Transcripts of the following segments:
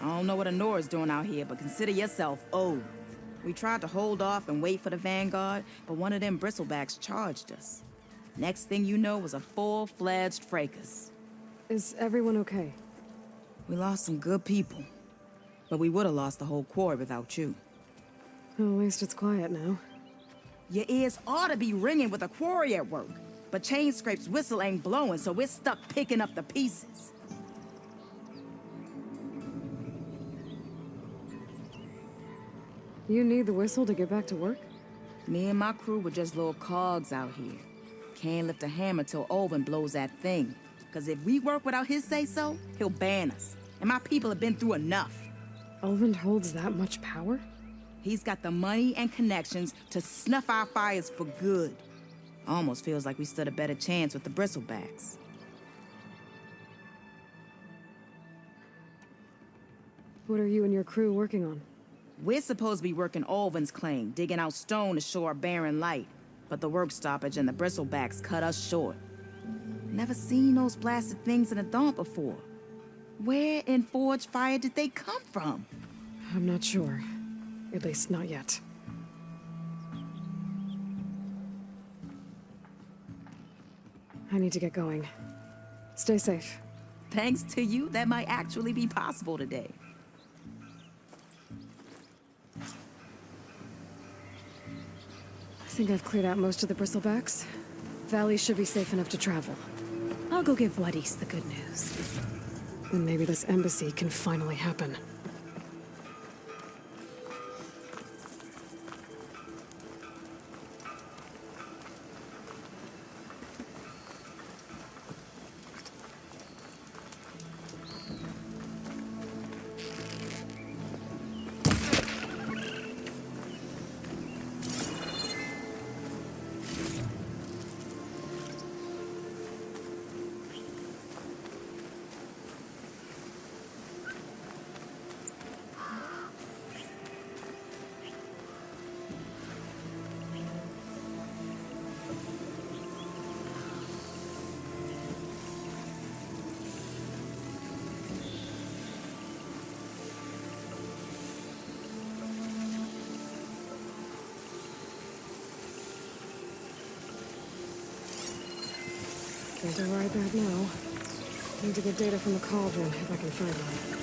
I don't know what Honora's doing out here, but consider yourself owed. We tried to hold off and wait for the Vanguard, but one of them bristlebacks charged us. Next thing you know was a full-fledged fracas. Is everyone okay? We lost some good people, but we would have lost the whole quarry without you. Well, at least it's quiet now. Your ears ought to be ringing with a quarry at work, but Chainscrape's whistle ain't blowing, so we're stuck picking up the pieces. You need the whistle to get back to work? Me and my crew were just little cogs out here. Can't lift a hammer till Olvin blows that thing. Cause if we work without his say-so, he'll ban us. And my people have been through enough. Olvin holds that much power? He's got the money and connections to snuff our fires for good. Almost feels like we stood a better chance with the bristlebacks. What are you and your crew working on? We're supposed to be working Olvin's claim, digging out stone to show our barren light. But the work stoppage and the bristlebacks cut us short. Never seen those blasted things in a dump before. Where in Forge Fire did they come from? I'm not sure. At least not yet. I need to get going. Stay safe. Thanks to you, that might actually be possible today. I think I've cleared out most of the bristlebacks. Valley should be safe enough to travel. I'll go give Wadis the good news. Then maybe this embassy can finally happen. Can't override that now. Need to get data from the cauldron if I can find one.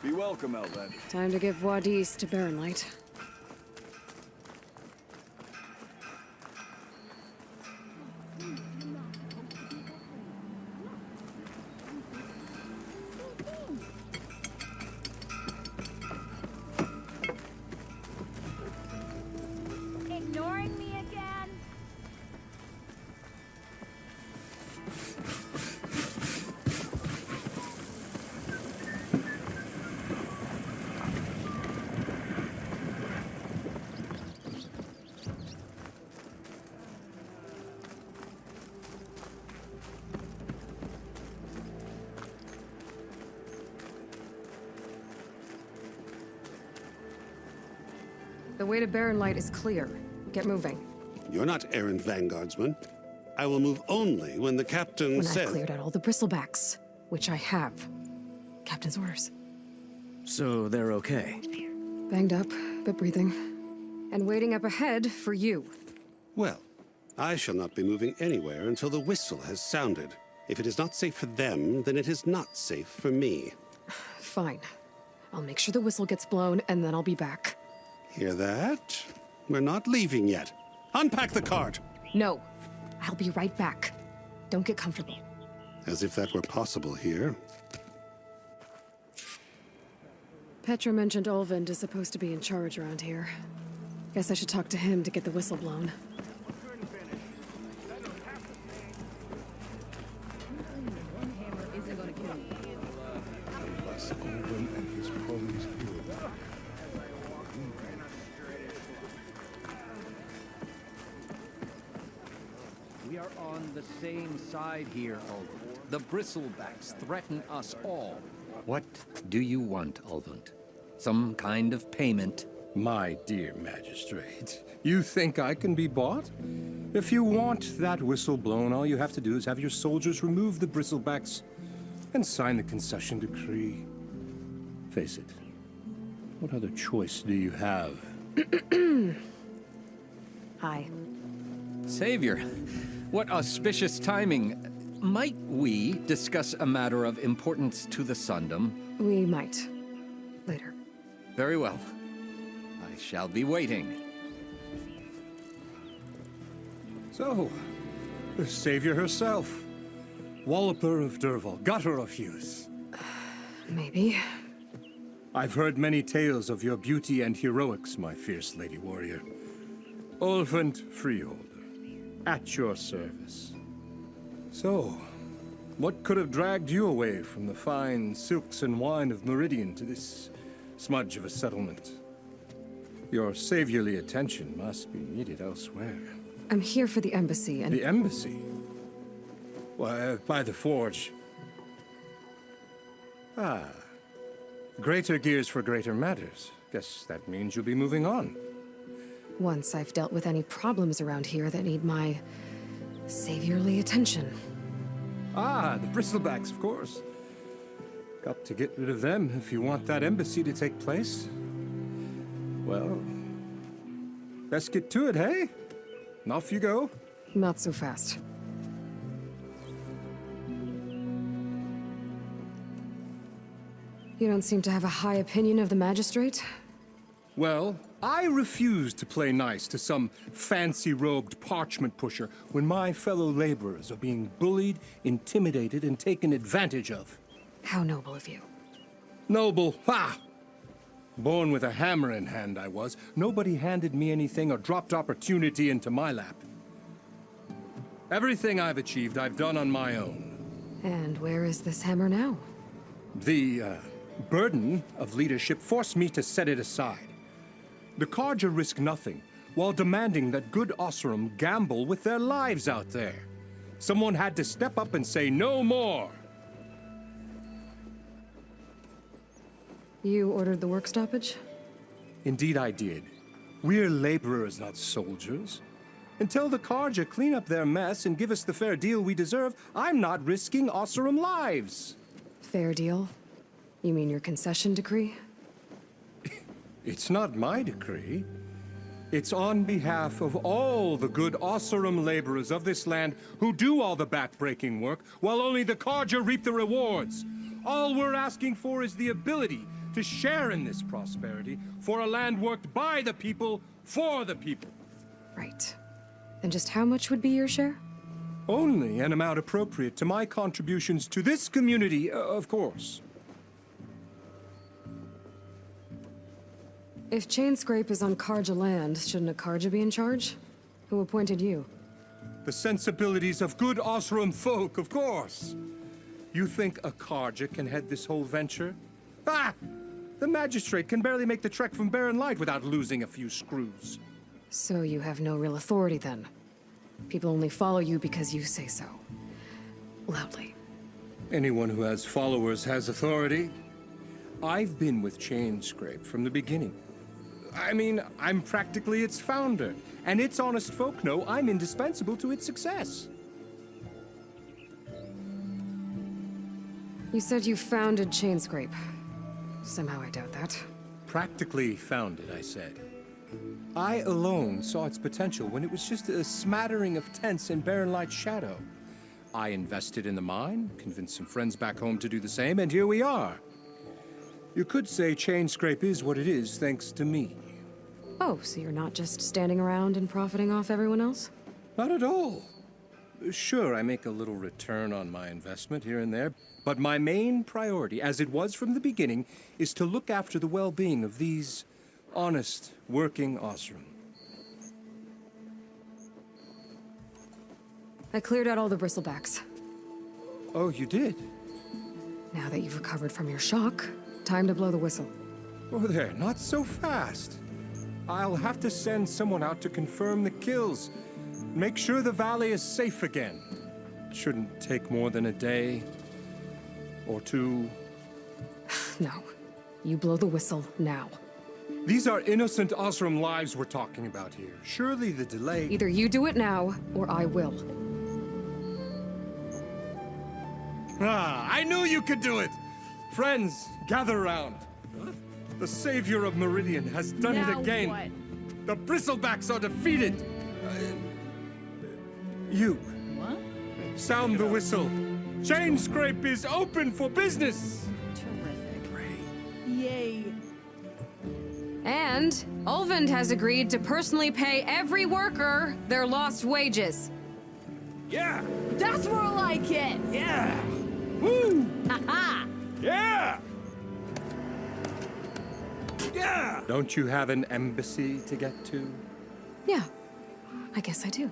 Be welcome, Outlander. Time to give Wadis to Barren Light. The way to Barren Light is clear. Get moving. You're not errant vanguardsman. I will move only when the captain When says... I've cleared out all the bristlebacks, which I have. Captain's orders. So they're okay? Banged up, but breathing. And waiting up ahead for you. Well, I shall not be moving anywhere until the whistle has sounded. If it is not safe for them, then it is not safe for me. Fine. I'll make sure the whistle gets blown, and then I'll be back. Hear that? We're not leaving yet. Unpack the cart! No. I'll be right back. Don't get comfortable. As if that were possible here. Petra mentioned Olvind is supposed to be in charge around here. Guess I should talk to him to get the whistle blown. We are on the same side here, Ulvund. The bristlebacks threaten us all. What do you want, Ulvund? Some kind of payment? My dear magistrate, you think I can be bought? If you want that whistle blown, all you have to do is have your soldiers remove the bristlebacks and sign the concession decree. Face it, what other choice do you have? Aye. Savior, what auspicious timing. Might we discuss a matter of importance to the Sundom? We might. Later. Very well. I shall be waiting. So, the savior herself. Walloper of Derval, gutter of Hughes. Maybe. I've heard many tales of your beauty and heroics, my fierce lady warrior. Ulvund Freeholder, at your service. So, what could have dragged you away from the fine silks and wine of Meridian to this smudge of a settlement? Your saviorly attention must be needed elsewhere. I'm here for the embassy and... The embassy? Why, by the forge. Ah. Greater gears for greater matters. Guess that means you'll be moving on. Once I've dealt with any problems around here that need my saviorly attention. Ah, the bristlebacks, of course. Got to get rid of them if you want that embassy to take place. Well, let's get to it, hey? And off you go. Not so fast. You don't seem to have a high opinion of the magistrate? Well, I refuse to play nice to some fancy-robed parchment pusher when my fellow laborers are being bullied, intimidated, and taken advantage of. How noble of you. Noble, ha! Born with a hammer in hand, I was. Nobody handed me anything or dropped opportunity into my lap. Everything I've achieved, I've done on my own. And where is this hammer now? The, burden of leadership forced me to set it aside. The Carja risk nothing, while demanding that good Osseram gamble with their lives out there. Someone had to step up and say no more. You ordered the work stoppage? Indeed I did. We're laborers, not soldiers. Until the Carja clean up their mess and give us the fair deal we deserve, I'm not risking Osseram lives. Fair deal? You mean your concession decree? It's not my decree. It's on behalf of all the good Osseram laborers of this land who do all the back-breaking work, while only the Carja reap the rewards. All we're asking for is the ability to share in this prosperity for a land worked by the people, for the people. Right. And just how much would be your share? Only an amount appropriate to my contributions to this community, of course. If Chainscrape is on Carja land, shouldn't a Carja be in charge? Who appointed you? The sensibilities of good Osseram folk, of course. You think a Carja can head this whole venture? Ah! The magistrate can barely make the trek from Barren Light without losing a few screws. So you have no real authority then? People only follow you because you say so. Loudly. Anyone who has followers has authority. I've been with Chainscrape from the beginning. I mean, I'm practically its founder, and its honest folk know I'm indispensable to its success. You said you founded Chainscrape. Somehow I doubt that. Practically founded, I said. I alone saw its potential when it was just a smattering of tents in Barren Light's shadow. I invested in the mine, convinced some friends back home to do the same, and here we are. You could say Chainscrape is what it is thanks to me. Oh, so you're not just standing around and profiting off everyone else? Not at all. Sure, I make a little return on my investment here and there, but my main priority, as it was from the beginning, is to look after the well-being of these honest, working Osram. I cleared out all the bristlebacks. Oh, you did? Now that you've recovered from your shock, time to blow the whistle. Oh there, not so fast. I'll have to send someone out to confirm the kills. Make sure the valley is safe again. It shouldn't take more than a day or two. No. You blow the whistle now. These are innocent Osram lives we're talking about here. Surely the delay... Either you do it now, or I will. Ah, I knew you could do it! Friends, gather around. The savior of Meridian has done it again. What? The bristlebacks are defeated. You. What? Sound the whistle. Chainscrape is open for business. Terrific. Yay. And Ulvund has agreed to personally pay every worker their lost wages. Yeah! That's more like it. Yeah! Woo! Ha Yeah! Yeah! Don't you have an embassy to get to? Yeah, I guess I do.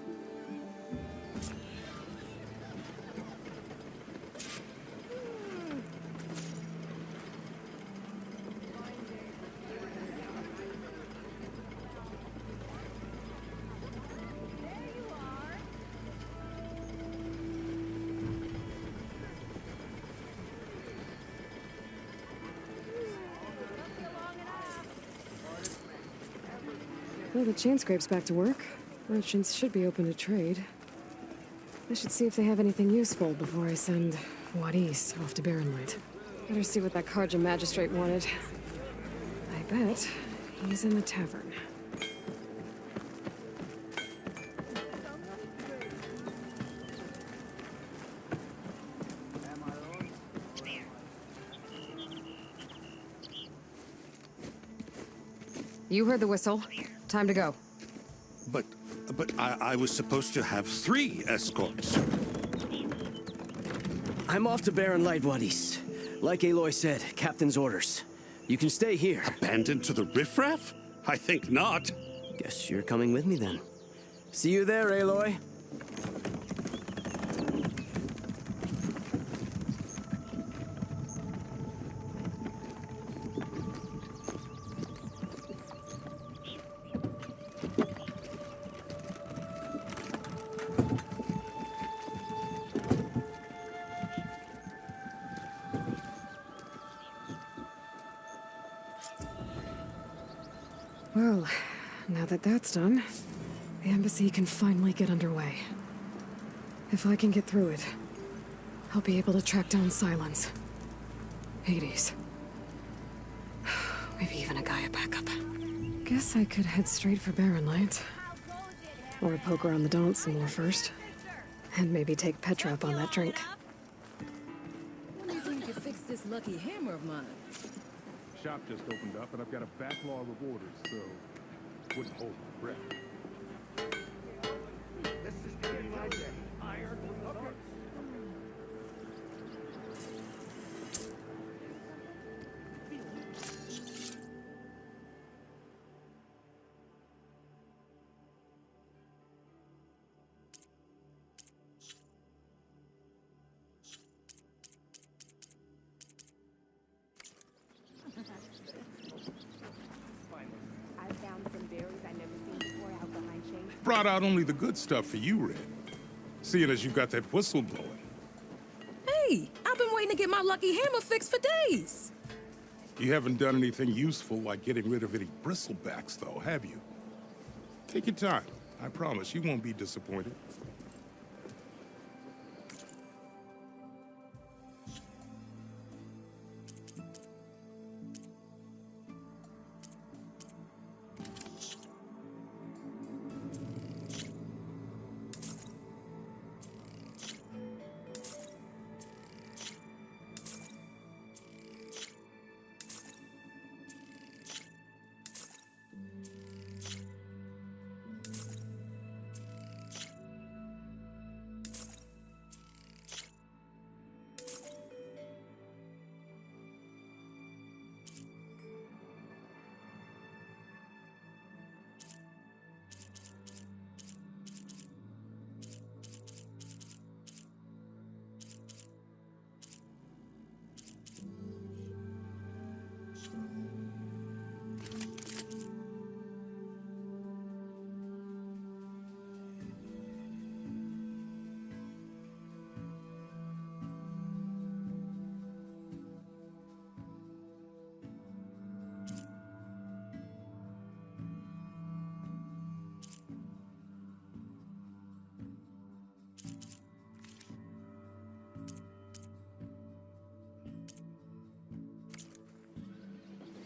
Well, the Chainscrape's back to work. Merchants should be open to trade. I should see if they have anything useful before I send Wadis off to Barren Light. Better see what that Karja magistrate wanted. I bet he's in the tavern. You heard the whistle. Time to go. But I was supposed to have 3 escorts. I'm off to Barren Light, Wadis. Like Aloy said, Captain's orders. You can stay here. Abandoned to the riffraff? I think not. Guess you're coming with me then. See you there, Aloy. Well, now that that's done, the embassy can finally get underway. If I can get through it, I'll be able to track down Silence. Hades. Maybe even a Gaia backup. Guess I could head straight for Barren Light. Or poke around the Daunt some more first. And maybe take Petra up on that drink. When do you think you fix this lucky hammer of mine? Shop just opened up, and I've got a backlog of orders, so wouldn't hold my breath. This is getting my day. Iron results. Brought out only the good stuff for you, Red. Seeing as you got that whistle blowing. Hey, I've been waiting to get my lucky hammer fixed for days. You haven't done anything useful like getting rid of any bristlebacks, though, have you? Take your time. I promise you won't be disappointed.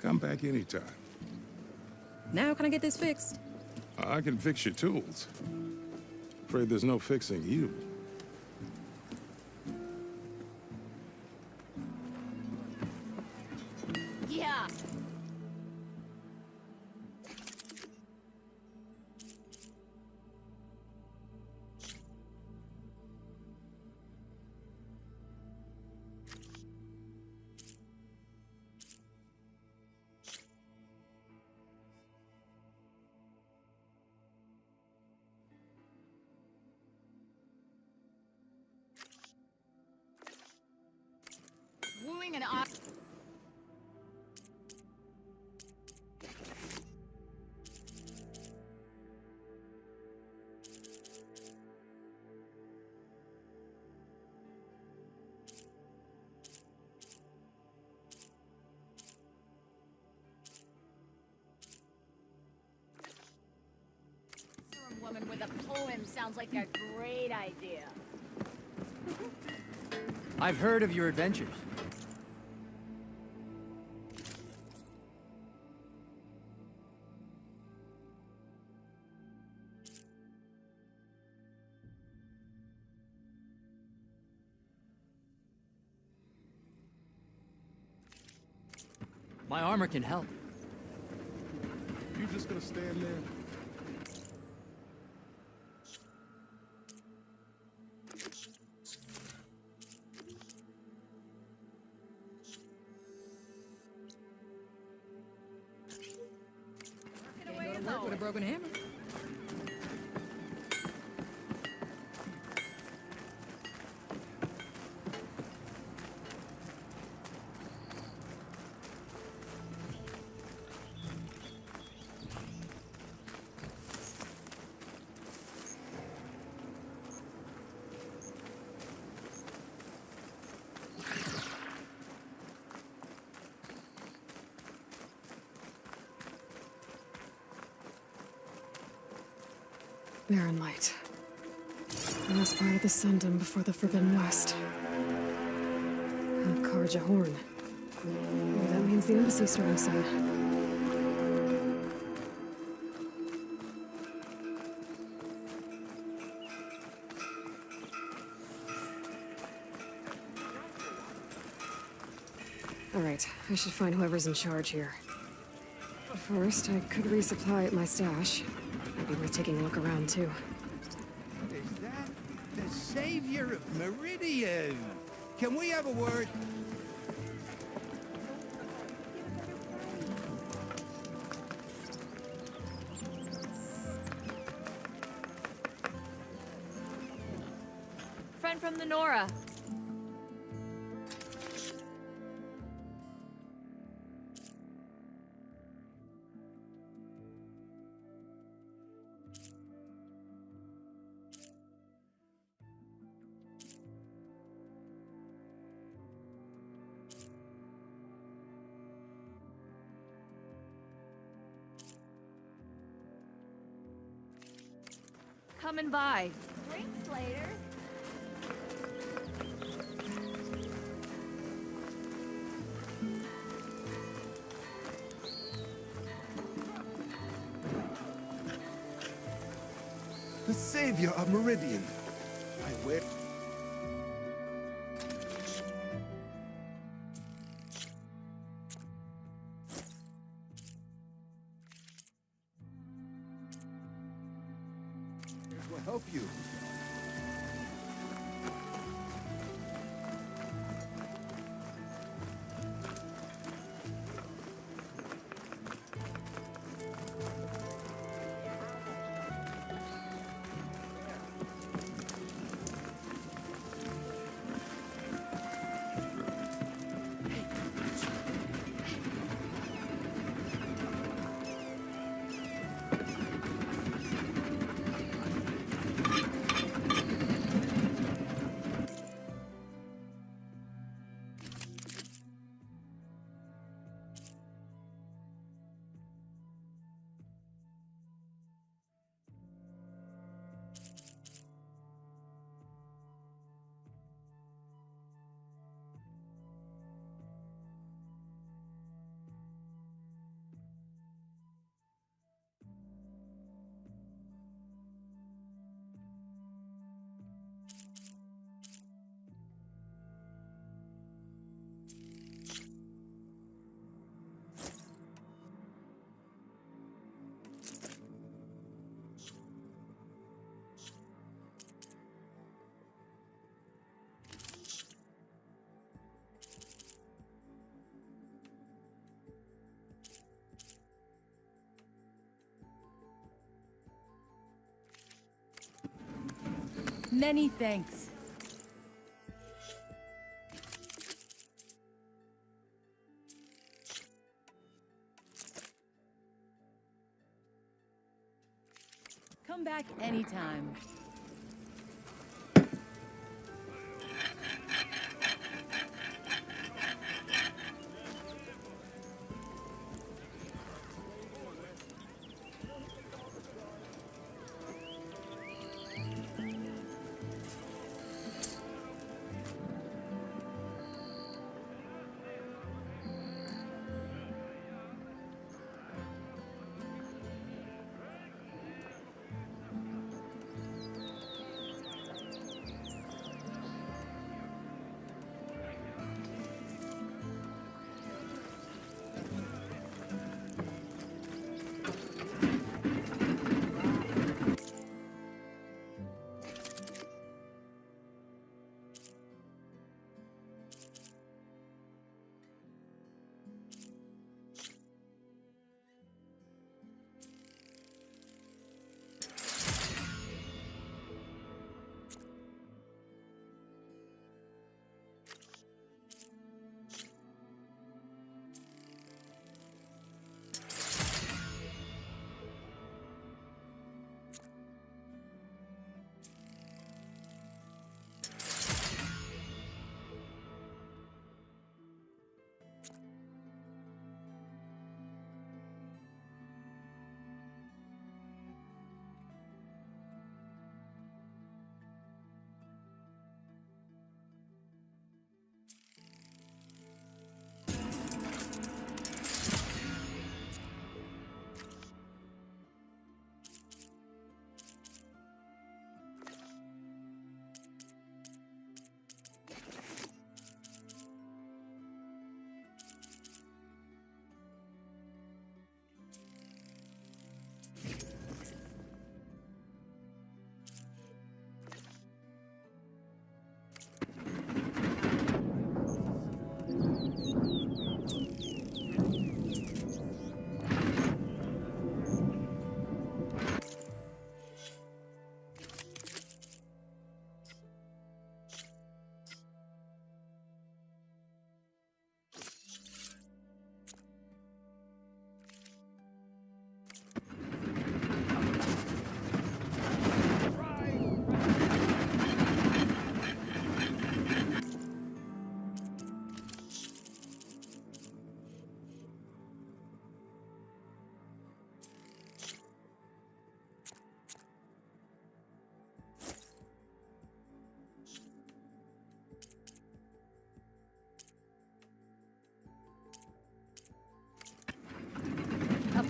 Come back anytime. Now can I get this fixed? I can fix your tools. Afraid there's no fixing you. Yeah. Wooing and woman with a poem sounds like a great idea. I've heard of your adventures. My armor can help. You just gonna stand there? With a broken hammer. Barren light. The last part of the Sundom before the Forbidden West. Karja Horn. Maybe that means the embassy's starting soon. Alright, I should find whoever's in charge here. First, I could resupply at my stash. Might be worth taking a look around, too. Is that the savior of Meridian? Can we have a word? Friend from the Nora. Coming by. Drinks later. The savior of Meridian. I wear... will help you. Many thanks. Come back anytime.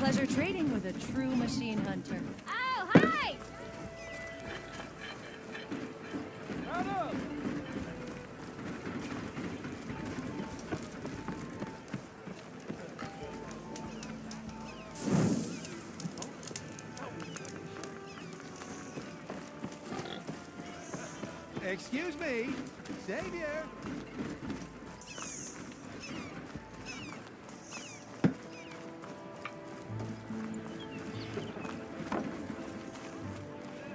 pleasure trading with a true machine hunter. Oh, hi! Excuse me, Savior.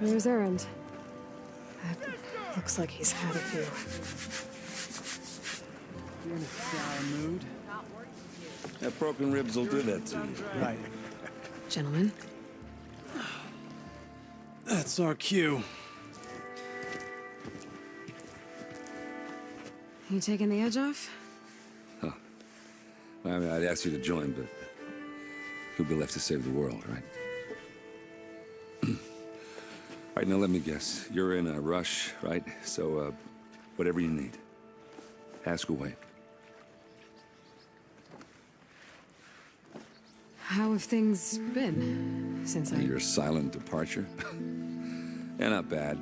There's Errand. Looks like he's had a few. You're in a sour mood. That broken ribs will do that to you. Right. Gentlemen, That's our cue. you taking the edge off? I mean, I'd ask you to join, but who'd be left to save the world, right? All right, now let me guess. You're in a rush, right? So, whatever you need, ask away. How have things been since Your silent departure? Yeah, not bad.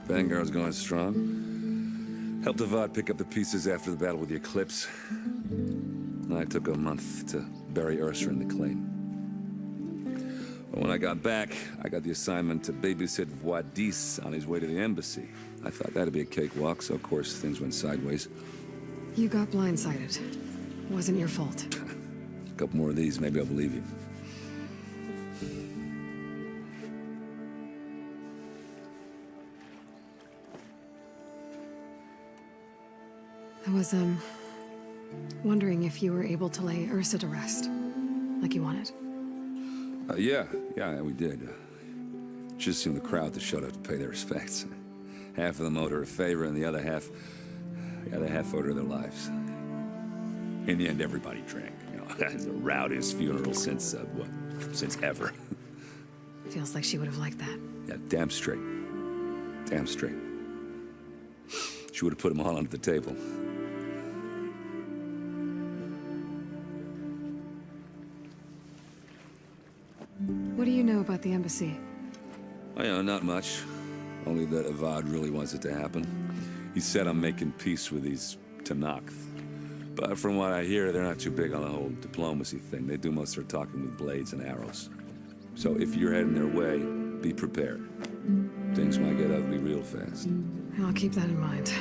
Vanguard's going strong. Helped Avad pick up the pieces after the battle with the Eclipse. I took a month to bury Ursa in the claim. But when I got back, I got the assignment to babysit Wadis on his way to the embassy. I thought that'd be a cakewalk, so of course things went sideways. You got blindsided. Wasn't your fault. A couple more of these, maybe I'll believe you. I was, wondering if you were able to lay Ursa to rest, like you wanted. Yeah, we did. Just seemed the crowd that showed up to pay their respects. Half of them owed her a favor, and the other half owed her their lives. In the end, everybody drank. You know, that's the rowdiest funeral since ever. Feels like she would have liked that. Yeah, damn straight. Damn straight. She would have put them all under the table. What do you know about the embassy? Oh, yeah, not much. Only that Avad really wants it to happen. He said I'm making peace with these Tanakh. But from what I hear, they're not too big on the whole diplomacy thing. They do most of their talking with blades and arrows. So if you're heading their way, be prepared. Things might get ugly real fast. I'll keep that in mind.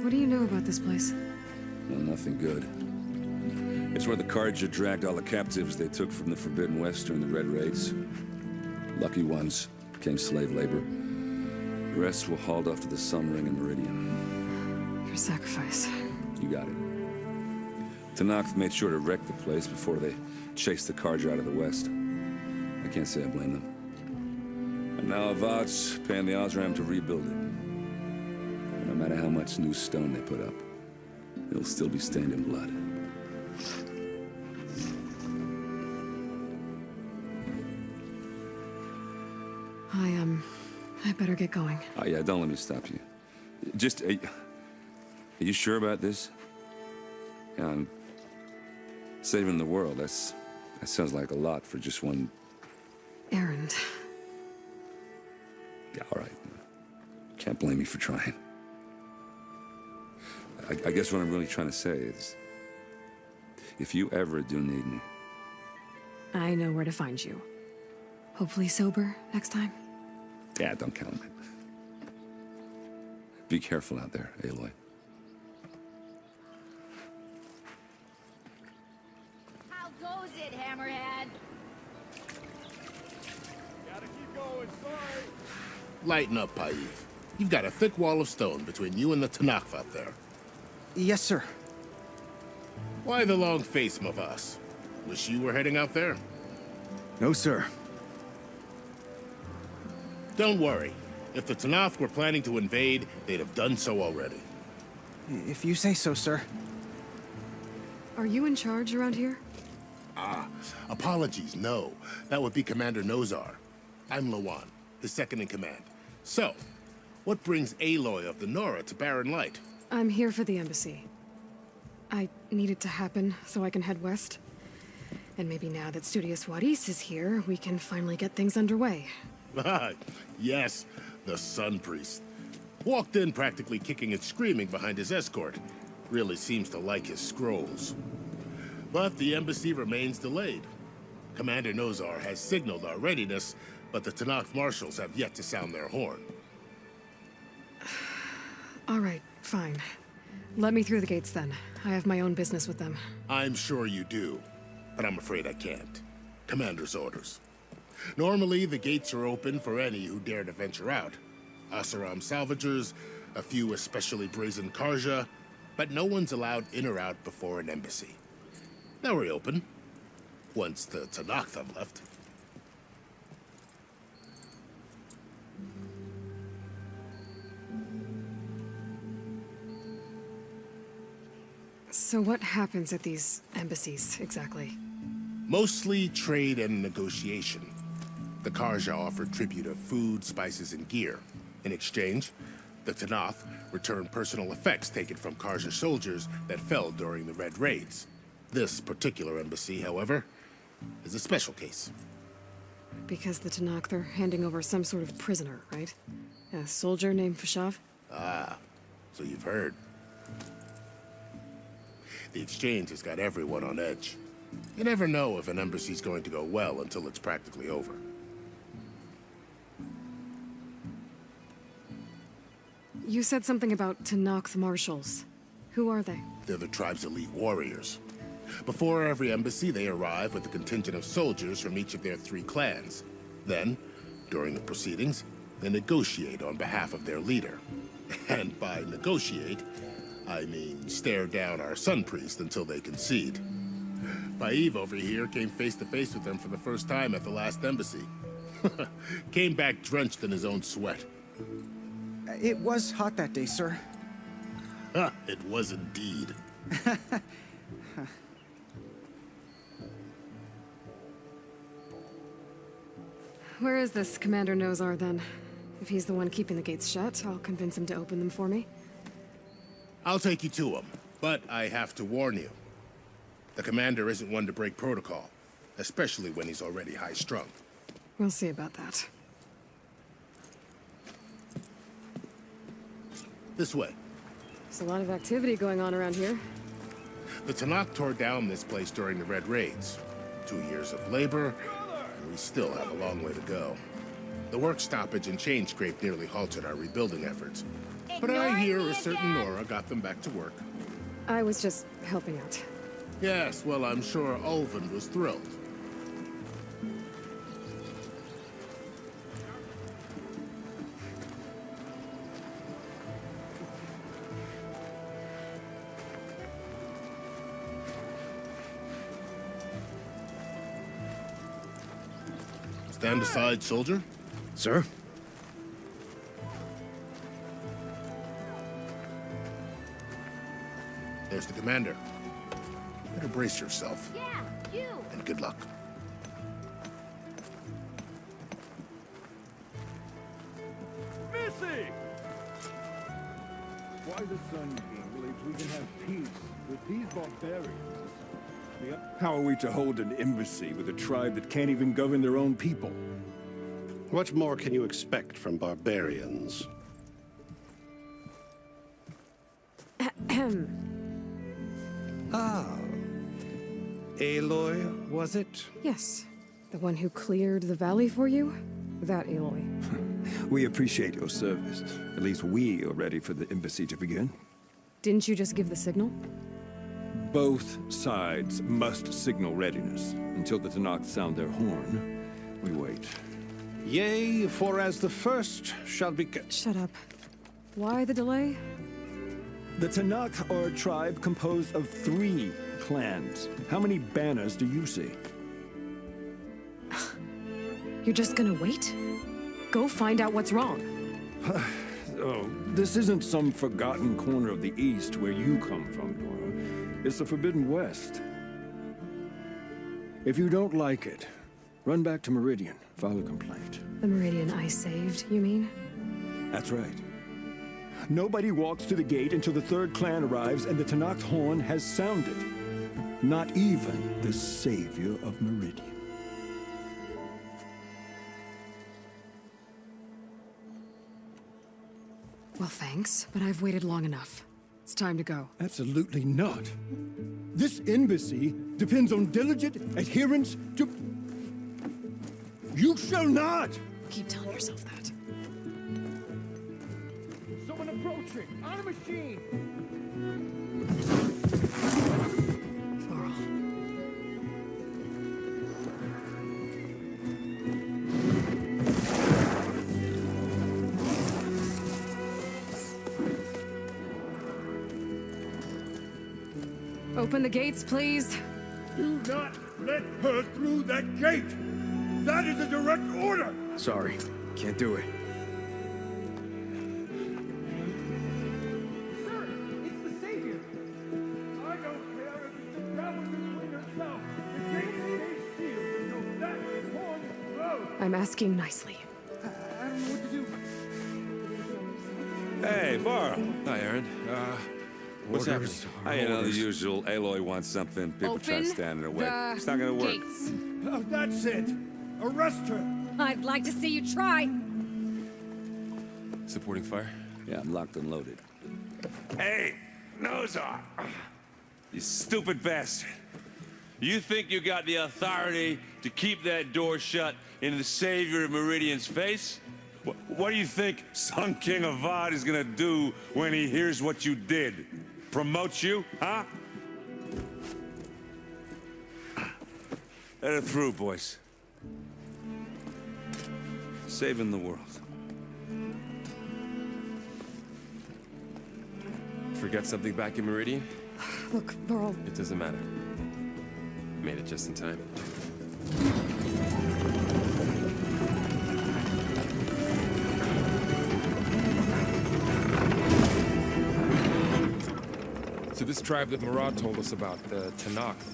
What do you know about this place? Well, nothing good. It's where the Carja dragged all the captives they took from the Forbidden West during the Red Raids. Lucky ones became slave labor. The rest were hauled off to the Sun Ring and Meridian. Your sacrifice. You got it. Tanakh made sure to wreck the place before they chased the Carja out of the West. I can't say I blame them. And now Avad's paying the Osram to rebuild it. And no matter how much new stone they put up, it'll still be stained in blood. I better get going. Oh, yeah, don't let me stop you. Just, are you sure about this? Yeah, I'm saving the world. That sounds like a lot for just one... Errand. Yeah, all right. Can't blame me for trying. I guess what I'm really trying to say is, if you ever do need me... I know where to find you. Hopefully sober next time. Yeah, don't count on it. Be careful out there, Aloy. How goes it, Hammerhead? Gotta keep going, sorry. Lighten up, Paif. You've got a thick wall of stone between you and the Tanakh out there. Yes, sir. Why the long face, Mavas? Wish you were heading out there? No, sir. Don't worry. If the Tanakh were planning to invade, they'd have done so already. If you say so, sir. Are you in charge around here? Apologies, no. That would be Commander NOZAR. I'm Lawan, his second in command. So, what brings Aloy of the Nora to Barren Light? I'm here for the embassy. I need it to happen so I can head west. And maybe now that Studios Juarez is here, we can finally get things underway. Yes, the Sun Priest. Walked in practically kicking and screaming behind his escort. Really seems to like his scrolls. But the embassy remains delayed. Commander NOZAR has signaled our readiness, but the Tanakh marshals have yet to sound their horn. All right, fine. Let me through the gates then. I have my own business with them. I'm sure you do, but I'm afraid I can't. Commander's orders. Normally, the gates are open for any who dare to venture out. Asaram salvagers, a few especially brazen Karja, but no one's allowed in or out before an embassy. Now we're open, once the Tanakh have left. So what happens at these embassies, exactly? Mostly trade and negotiation. The Karja offer tribute of food, spices, and gear. In exchange, the Tanakh return personal effects taken from Karja soldiers that fell during the Red Raids. This particular embassy, however, is a special case. Because the Tanakh are handing over some sort of prisoner, right? A soldier named Fashav? Ah, so you've heard. The exchange has got everyone on edge. You never know if an embassy's going to go well until it's practically over. You said something about Tanakh marshals. Who are they? They're the tribe's elite warriors. Before every embassy, they arrive with a contingent of soldiers from each of their 3 clans. Then, during the proceedings, they negotiate on behalf of their leader. And by negotiate, I mean stare down our Sun Priest until they concede. Paiv over here came face to face with them for the first time at the last embassy. Came back drenched in his own sweat. It was hot that day, sir. It was indeed. Where is this Commander NOZAR, then? If he's the one keeping the gates shut, I'll convince him to open them for me. I'll take you to him, but I have to warn you. The commander isn't one to break protocol, especially when he's already high-strung. We'll see about that. This way. There's a lot of activity going on around here. The Tanakh tore down this place during the Red Raids. 2 years of labor, and we still have a long way to go. The work stoppage and chain scrape nearly halted our rebuilding efforts. But I hear a certain Nora got them back to work. I was just helping out. Yes, well, I'm sure Ulvin was thrilled. Stand aside, soldier. Sir? There's the commander. Better brace yourself. Yeah, you. And good luck. Missy! Why the Sun King believes we can have peace with these barbarians? How are we to hold an embassy with a tribe that can't even govern their own people? What more can you expect from barbarians? Ah. Aloy, was it? Yes. The one who cleared the valley for you? That Aloy. We appreciate your service. At least we are ready for the embassy to begin. Didn't you just give the signal? Both sides must signal readiness. Until the Tanakh sound their horn, we wait. Yea, for as the first shall be... Shut up. Why the delay? The Tanakh are a tribe composed of 3 clans. How many banners do you see? You're just gonna wait? Go find out what's wrong. Oh, this isn't some forgotten corner of the East where you come from, Nora. It's the Forbidden West. If you don't like it, run back to Meridian, file a complaint. The Meridian I saved, you mean? That's right. Nobody walks to the gate until the third clan arrives and the Tenakth's horn has sounded. Not even the savior of Meridian. Well, thanks, but I've waited long enough. It's time to go. Absolutely not. This embassy depends on diligent adherence to... You shall not! Keep telling yourself that. Someone approaching! On a machine! Open the gates, please. Do not let her through that gate! That is a direct order! Sorry, can't do it. Sir, it's the Savior! I don't care if it's the Traveler to the Wind herself. The gate stays sealed until that horn is blown. I'm asking nicely. I don't know what to do. Hey, Varl. Hi, Aaron. What's happening? You know, the usual. Aloy wants something. People try to stand in her way. It's not gonna work. Gates. Oh, that's it! Arrest her! I'd like to see you try. Supporting fire? Yeah, I'm locked and loaded. Hey, NOZAR! You stupid bastard. You think you got the authority to keep that door shut in the Savior of Meridian's face? What do you think Sun King Avad is gonna do when he hears what you did? Promote you, huh? Let her through, boys. Saving the world. Forget something back in Meridian? Look, Varl. It doesn't matter. Made it just in time. So this tribe that Murad told us about, the Tenakth,